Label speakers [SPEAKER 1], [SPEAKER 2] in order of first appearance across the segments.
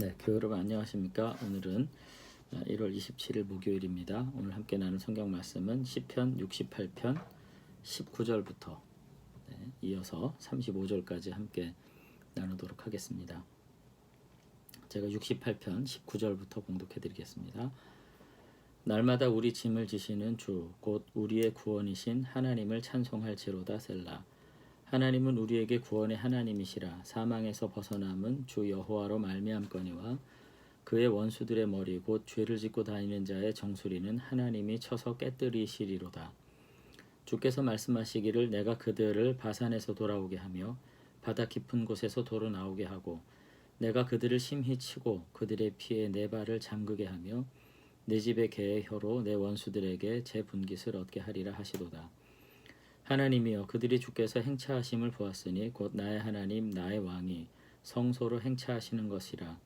[SPEAKER 1] 네, 교회 여러분 안녕하십니까? 오늘은 1월 27일 목요일입니다. 오늘 함께 나눌 성경 말씀은 시편 68편 19절부터 이어서 35절까지 함께 나누도록 하겠습니다. 제가 68편 19절부터 봉독해 드리겠습니다. 날마다 우리 짐을 지시는 주, 곧 우리의 구원이신 하나님을 찬송할지로다 셀라. 하나님은 우리에게 구원의 하나님이시라. 사망에서 벗어남은 주 여호와로 말미암거니와 그의 원수들의 머리 곧 죄를 짓고 다니는 자의 정수리는 하나님이 쳐서 깨뜨리시리로다. 주께서 말씀하시기를 내가 그들을 바산에서 돌아오게 하며 바다 깊은 곳에서 도로 나오게 하고 내가 그들을 심히 치고 그들의 피에 내 발을 잠그게 하며 내 집의 개의 혀로 내 원수들에게 제 분깃을 얻게 하리라 하시도다. 하나님이여 그들이 주께서 행차하심을 보았으니 곧 나의 하나님 나의 왕이 성소로 행차하시는 것이라.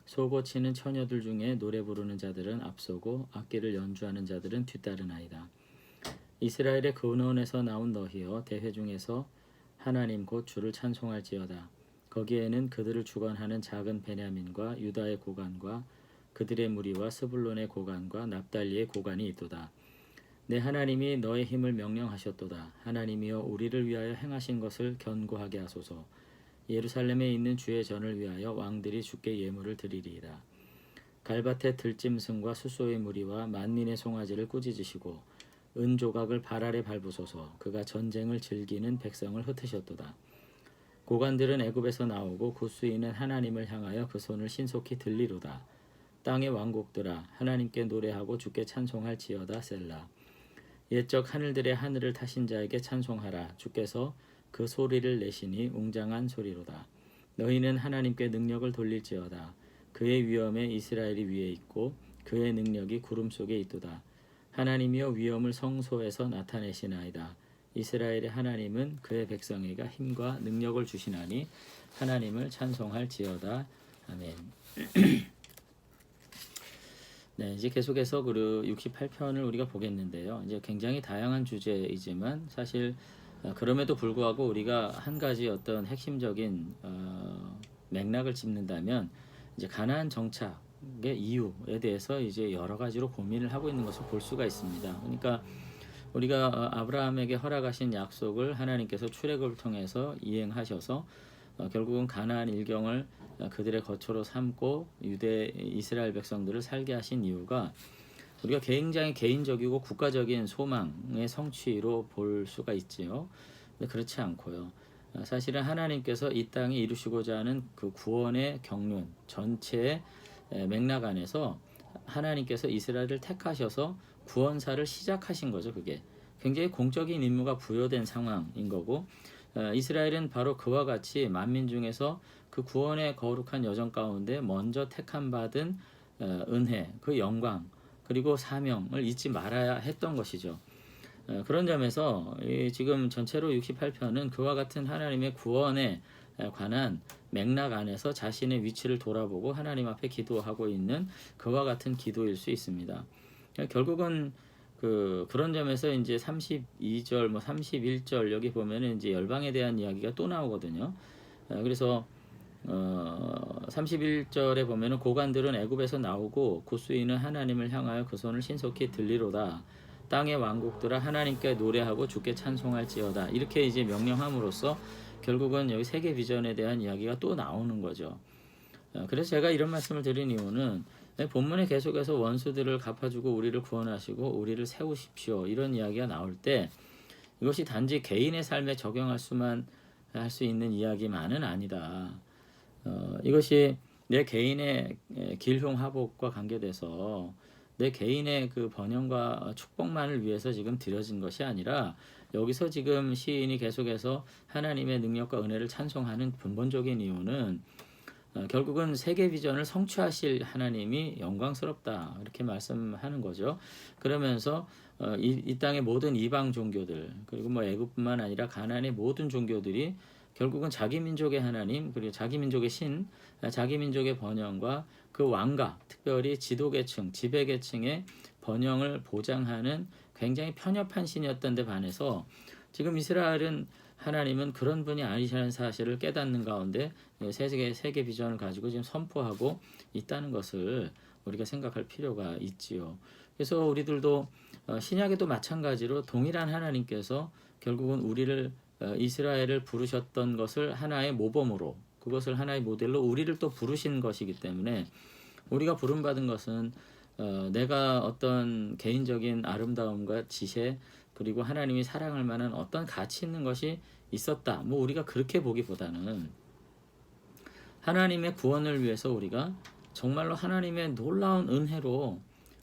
[SPEAKER 1] 소고치는 처녀들 중에 노래 부르는 자들은 앞서고 악기를 연주하는 자들은 뒤따르나이다. 이스라엘의 근원에서 나온 너희여 대회 중에서 하나님 곧 주를 찬송할지어다. 거기에는 그들을 주관하는 작은 베냐민과 유다의 고관과 그들의 무리와 스불론의 고관과 납달리의 고관이 있도다. 내 하나님이 너의 힘을 명령하셨도다. 하나님이여 우리를 위하여 행하신 것을 견고하게 하소서. 예루살렘에 있는 주의 전을 위하여 왕들이 주께 예물을 드리리이다. 갈밭의 들짐승과 숫소의 무리와 만민의 송아지를 꾸짖으시고 은조각을 발 아래 밟으소서. 그가 전쟁을 즐기는 백성을 흩으셨도다. 고관들은 애굽에서 나오고 굿수인은 하나님을 향하여 그 손을 신속히 들리로다. 땅의 왕국들아 하나님께 노래하고 주께 찬송할지어다 셀라. 옛적 하늘들의 하늘을 타신 자에게 찬송하라. 주께서 그 소리를 내시니 웅장한 소리로다. 너희는 하나님께 능력을 돌릴지어다. 그의 위엄에 이스라엘이 위에 있고 그의 능력이 구름 속에 있도다. 하나님이여 위엄을 성소에서 나타내시나이다. 이스라엘의 하나님은 그의 백성에게 힘과 능력을 주시나니 하나님을 찬송할지어다. 아멘. 네, 이제 계속해서 그 68편을 우리가 보겠는데요. 이제 굉장히 다양한 주제이지만 사실 그럼에도 불구하고 우리가 한 가지 어떤 핵심적인 맥락을 짚는다면 이제 가나안 정착의 이유에 대해서 이제 여러 가지로 고민을 하고 있는 것을 볼 수가 있습니다. 그러니까 우리가 아브라함에게 허락하신 약속을 하나님께서 출애굽을 통해서 이행하셔서 결국은 가나안 일경을 그들의 거처로 삼고 유대 이스라엘 백성들을 살게 하신 이유가 우리가 굉장히 개인적이고 국가적인 소망의 성취로 볼 수가 있지요. 근데 그렇지 않고요. 사실은 하나님께서 이 땅에 이루시고자 하는 그 구원의 경륜 전체의 맥락 안에서 하나님께서 이스라엘을 택하셔서 구원사를 시작하신 거죠. 그게 굉장히 공적인 임무가 부여된 상황인 거고 이스라엘은 바로 그와 같이 만민 중에서 그 구원의 거룩한 여정 가운데 먼저 택함 받은 은혜, 그 영광 그리고 사명을 잊지 말아야 했던 것이죠. 그런 점에서 지금 전체로 68편은 그와 같은 하나님의 구원에 관한 맥락 안에서 자신의 위치를 돌아보고 하나님 앞에 기도하고 있는 그와 같은 기도일 수 있습니다. 결국은 그런 점에서 이제 32절, 31절 여기 보면은 이제 열방에 대한 이야기가 또 나오거든요. 그래서 31절에 보면은 고관들은 애굽에서 나오고 굿수인은 하나님을 향하여 그 손을 신속히 들리로다. 땅의 왕국들아 하나님께 노래하고 주께 찬송할지어다. 이렇게 이제 명령함으로써 결국은 여기 세계 비전에 대한 이야기가 또 나오는 거죠. 그래서 제가 이런 말씀을 드린 이유는 본문에 계속해서 원수들을 갚아주고 우리를 구원하시고 우리를 세우십시오. 이런 이야기가 나올 때 이것이 단지 개인의 삶에 적용할 수만 할 수 있는 이야기만은 아니다. 이것이 내 개인의 길흉하복과 관계돼서 내 개인의 그 번영과 축복만을 위해서 지금 드려진 것이 아니라 여기서 지금 시인이 계속해서 하나님의 능력과 은혜를 찬송하는 근본적인 이유는 결국은 세계 비전을 성취하실 하나님이 영광스럽다 이렇게 말씀하는 거죠. 그러면서 이 땅의 모든 이방 종교들 그리고 애굽뿐만 아니라 가나안의 모든 종교들이 결국은 자기 민족의 하나님 그리고 자기 민족의 신, 자기 민족의 번영과 그 왕가 특별히 지도계층, 지배계층의 번영을 보장하는 굉장히 편협한 신이었던 데 반해서 지금 이스라엘은 하나님은 그런 분이 아니시라는 사실을 깨닫는 가운데 세계 비전을 가지고 지금 선포하고 있다는 것을 우리가 생각할 필요가 있지요. 그래서 우리들도 신약에도 마찬가지로 동일한 하나님께서 결국은 우리를 이스라엘을 부르셨던 것을 하나의 모범으로, 그것을 하나의 모델로 우리를 또 부르신 것이기 때문에 우리가 부름받은 것은 내가 어떤 개인적인 아름다움과 지혜 그리고 하나님이 사랑할 만한 어떤 가치 있는 것이 있었다, 뭐 우리가 그렇게 보기보다는 하나님의 구원을 위해서 우리가 정말로 하나님의 놀라운 은혜로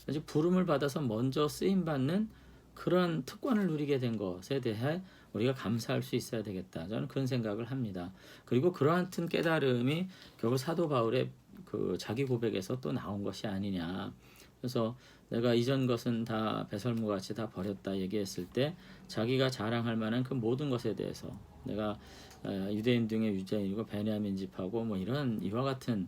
[SPEAKER 1] 아주 부름을 받아서 먼저 쓰임받는 그런 특권을 누리게 된 것에 대해 우리가 감사할 수 있어야 되겠다, 저는 그런 생각을 합니다. 그리고 그러한 깨달음이 결국 사도 바울의 그 자기 고백에서 또 나온 것이 아니냐. 그래서 내가 이전 것은 다 배설물같이 다 버렸다 얘기했을 때 자기가 자랑할 만한 그 모든 것에 대해서 내가 유대인 중에 유대인이고 베냐민 집하고 뭐 이런 이와 같은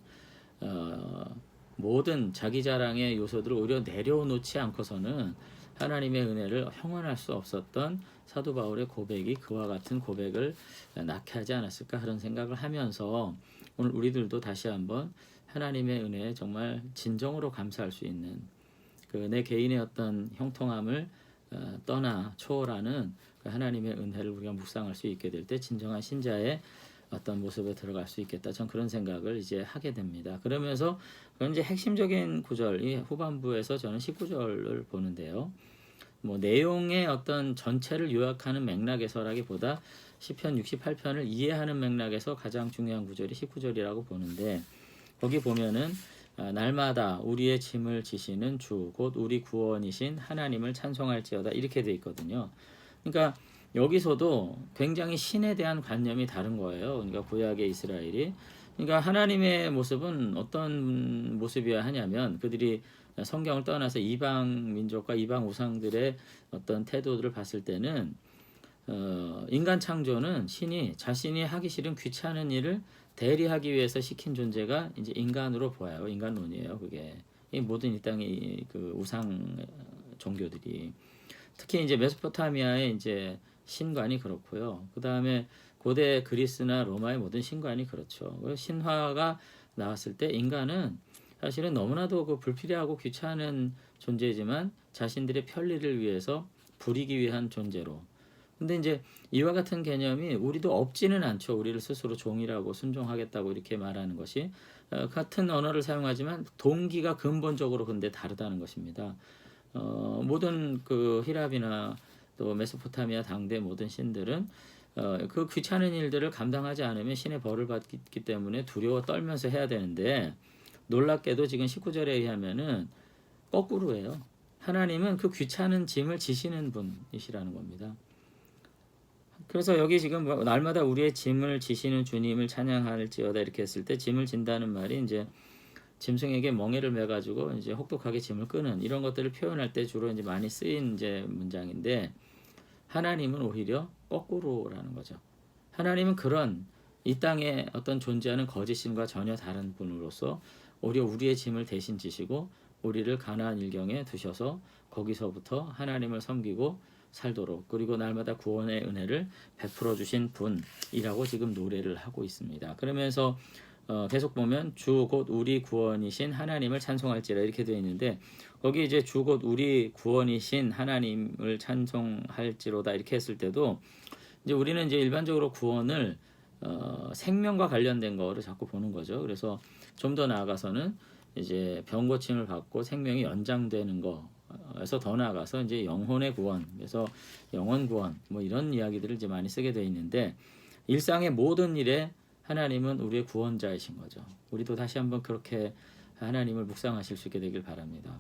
[SPEAKER 1] 모든 자기 자랑의 요소들을 오히려 내려놓지 않고서는 하나님의 은혜를 형언할 수 없었던 사도 바울의 고백이 그와 같은 고백을 낳게 하지 않았을까, 그런 생각을 하면서 오늘 우리들도 다시 한번 하나님의 은혜에 정말 진정으로 감사할 수 있는 그 내 개인의 어떤 형통함을 떠나 초월하는 그 하나님의 은혜를 우리가 묵상할 수 있게 될 때 진정한 신자의 어떤 모습에 들어갈 수 있겠다, 전 그런 생각을 이제 하게 됩니다. 그러면서 이제 핵심적인 구절, 이 후반부에서 저는 19절을 보는데요. 뭐 내용의 어떤 전체를 요약하는 맥락에서라기보다 시편 68편을 이해하는 맥락에서 가장 중요한 구절이 19절이라고 보는데, 거기 보면은 날마다 우리의 짐을 지시는 주 곧 우리 구원이신 하나님을 찬송할지어다, 이렇게 돼 있거든요. 그러니까 여기서도 굉장히 신에 대한 관념이 다른 거예요. 그러니까 구약의 이스라엘이, 그러니까 하나님의 모습은 어떤 모습이어야 하냐면 그들이 성경을 떠나서 이방 민족과 이방 우상들의 어떤 태도들을 봤을 때는 인간 창조는 신이 자신이 하기 싫은 귀찮은 일을 대리하기 위해서 시킨 존재가 이제 인간으로 보여요. 인간론이에요. 그게 이 모든 이 땅의 그 우상 종교들이, 특히 이제 메소포타미아의 이제 신관이 그렇고요. 그 다음에 고대 그리스나 로마의 모든 신관이 그렇죠. 신화가 나왔을 때 인간은 사실은 너무나도 그 불필요하고 귀찮은 존재지만 자신들의 편리를 위해서 부리기 위한 존재로. 근데 이제 이와 같은 개념이 우리도 없지는 않죠. 우리를 스스로 종이라고 순종하겠다고 이렇게 말하는 것이 같은 언어를 사용하지만 동기가 근본적으로 근데 다르다는 것입니다. 모든 그 히랍이나 또 메소포타미아 당대 모든 신들은 그 귀찮은 일들을 감당하지 않으면 신의 벌을 받기 때문에 두려워 떨면서 해야 되는데, 놀랍게도 지금 19절에 의하면은 거꾸로예요. 하나님은 그 귀찮은 짐을 지시는 분이시라는 겁니다. 그래서 여기 지금 날마다 우리의 짐을 지시는 주님을 찬양할지어다 이렇게 했을 때 짐을 진다는 말이 이제 짐승에게 멍에를 매가지고 이제 혹독하게 짐을 끄는 이런 것들을 표현할 때 주로 이제 많이 쓰인 이제 문장인데, 하나님은 오히려 거꾸로라는 거죠. 하나님은 그런 이 땅에 어떤 존재하는 거짓신과 전혀 다른 분으로서 오히려 우리의 짐을 대신 지시고 우리를 가나안 일경에 두셔서 거기서부터 하나님을 섬기고 살도록, 그리고 날마다 구원의 은혜를 베풀어 주신 분이라고 지금 노래를 하고 있습니다. 그러면서 계속 보면 주 곧 우리 구원이신 하나님을 찬송할지라 이렇게 되어 있는데, 거기 이제 주 곧 우리 구원이신 하나님을 찬송할지로다 이렇게 했을 때도 이제 우리는 이제 일반적으로 구원을 생명과 관련된 거를 자꾸 보는 거죠. 그래서 좀 더 나아가서는 이제 병 고침을 받고 생명이 연장되는 거에서 더 나아가서 이제 영혼의 구원, 그래서 영혼 구원 뭐 이런 이야기들을 이제 많이 쓰게 되어 있는데, 일상의 모든 일에 하나님은 우리의 구원자이신 거죠. 우리도 다시 한번 그렇게 하나님을 묵상하실 수 있게 되길 바랍니다.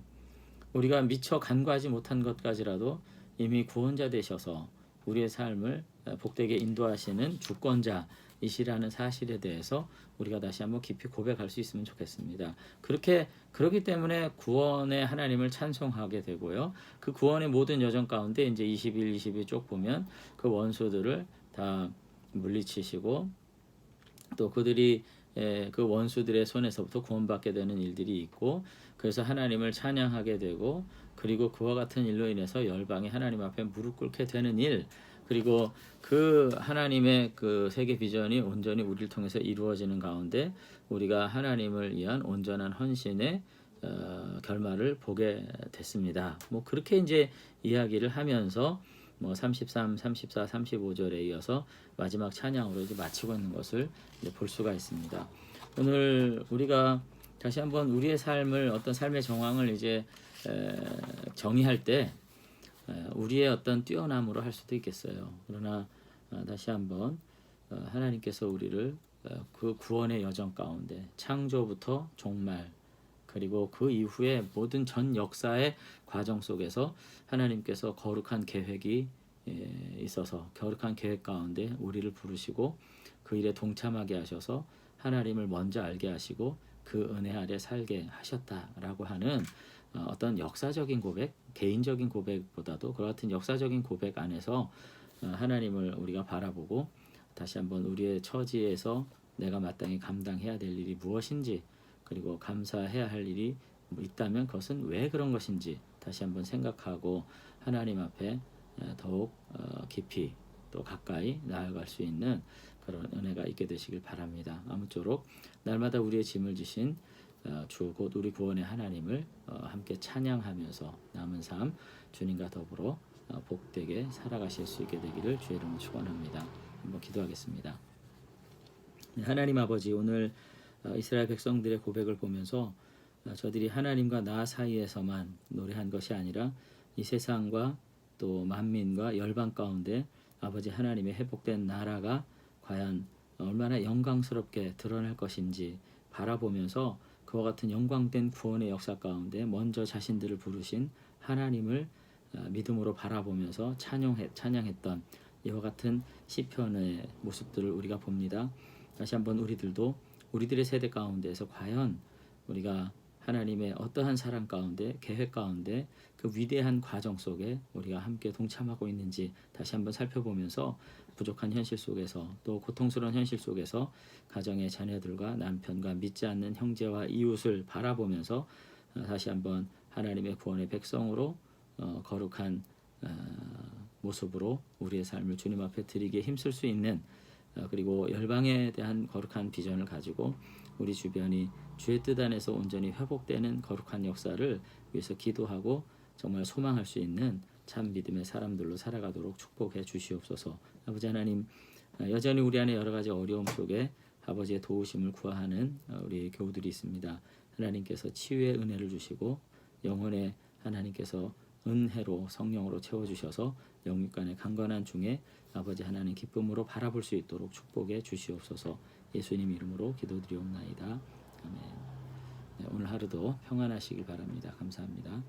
[SPEAKER 1] 우리가 미처 간과하지 못한 것까지라도 이미 구원자 되셔서 우리의 삶을 복되게 인도하시는 주권자이시라는 사실에 대해서 우리가 다시 한번 깊이 고백할 수 있으면 좋겠습니다. 그렇기 때문에 구원의 하나님을 찬송하게 되고요. 그 구원의 모든 여정 가운데 이제 21, 22 쪽 보면 그 원수들을 다 물리치시고 또 그들이 그 원수들의 손에서부터 구원받게 되는 일들이 있고, 그래서 하나님을 찬양하게 되고, 그리고 그와 같은 일로 인해서 열방이 하나님 앞에 무릎 꿇게 되는 일, 그리고 그 하나님의 그 세계 비전이 온전히 우리를 통해서 이루어지는 가운데 우리가 하나님을 위한 온전한 헌신의 결말을 보게 됐습니다. 뭐 그렇게 이제 이야기를 하면서 뭐 33, 34, 35절에 이어서 마지막 찬양으로 이제 마치고 있는 것을 이제 볼 수가 있습니다. 오늘 우리가 다시 한번 우리의 삶을 어떤 삶의 정황을 이제 정의할 때 우리의 어떤 뛰어남으로 할 수도 있겠어요. 그러나 다시 한번 하나님께서 우리를 그 구원의 여정 가운데 창조부터 종말 그리고 그 이후에 모든 전 역사의 과정 속에서 하나님께서 거룩한 계획이 있어서 거룩한 계획 가운데 우리를 부르시고 그 일에 동참하게 하셔서 하나님을 먼저 알게 하시고 그 은혜 아래 살게 하셨다라고 하는 어떤 역사적인 고백, 개인적인 고백보다도 그와 같은 역사적인 고백 안에서 하나님을 우리가 바라보고 다시 한번 우리의 처지에서 내가 마땅히 감당해야 될 일이 무엇인지 그리고 감사해야 할 일이 있다면 그것은 왜 그런 것인지 다시 한번 생각하고 하나님 앞에 더욱 깊이 또 가까이 나아갈 수 있는 그런 은혜가 있게 되시길 바랍니다. 아무쪼록 날마다 우리의 짐을 지신 주 곧 우리 구원의 하나님을 함께 찬양하면서 남은 삶 주님과 더불어 복되게 살아가실 수 있게 되기를 주의 이름으로 축원합니다. 한번 기도하겠습니다. 하나님 아버지, 오늘 이스라엘 백성들의 고백을 보면서 저들이 하나님과 나 사이에서만 노래한 것이 아니라 이 세상과 또 만민과 열방 가운데 아버지 하나님의 회복된 나라가 과연 얼마나 영광스럽게 드러날 것인지 바라보면서 그와 같은 영광된 구원의 역사 가운데 먼저 자신들을 부르신 하나님을 믿음으로 바라보면서 찬양했던 이와 같은 시편의 모습들을 우리가 봅니다. 다시 한번 우리들도 우리들의 세대 가운데에서 과연 우리가 하나님의 어떠한 사랑 가운데 계획 가운데 그 위대한 과정 속에 우리가 함께 동참하고 있는지 다시 한번 살펴보면서 부족한 현실 속에서 또 고통스러운 현실 속에서 가정의 자녀들과 남편과 믿지 않는 형제와 이웃을 바라보면서 다시 한번 하나님의 구원의 백성으로 거룩한 모습으로 우리의 삶을 주님 앞에 드리기에 힘쓸 수 있는 그리고 열방에 대한 거룩한 비전을 가지고 우리 주변이 주의 뜻 안에서 온전히 회복되는 거룩한 역사를 위해서 기도하고 정말 소망할 수 있는 참 믿음의 사람들로 살아가도록 축복해 주시옵소서. 아버지 하나님, 여전히 우리 안에 여러 가지 어려움 속에 아버지의 도우심을 구하는 우리 교우들이 있습니다. 하나님께서 치유의 은혜를 주시고 영혼의 하나님께서 은혜로 성령으로 채워주셔서 영육간의 강건한 중에 아버지 하나님 기쁨으로 바라볼 수 있도록 축복해 주시옵소서. 예수님 이름으로 기도드리옵나이다. 아멘. 네, 오늘 하루도 평안하시길 바랍니다. 감사합니다.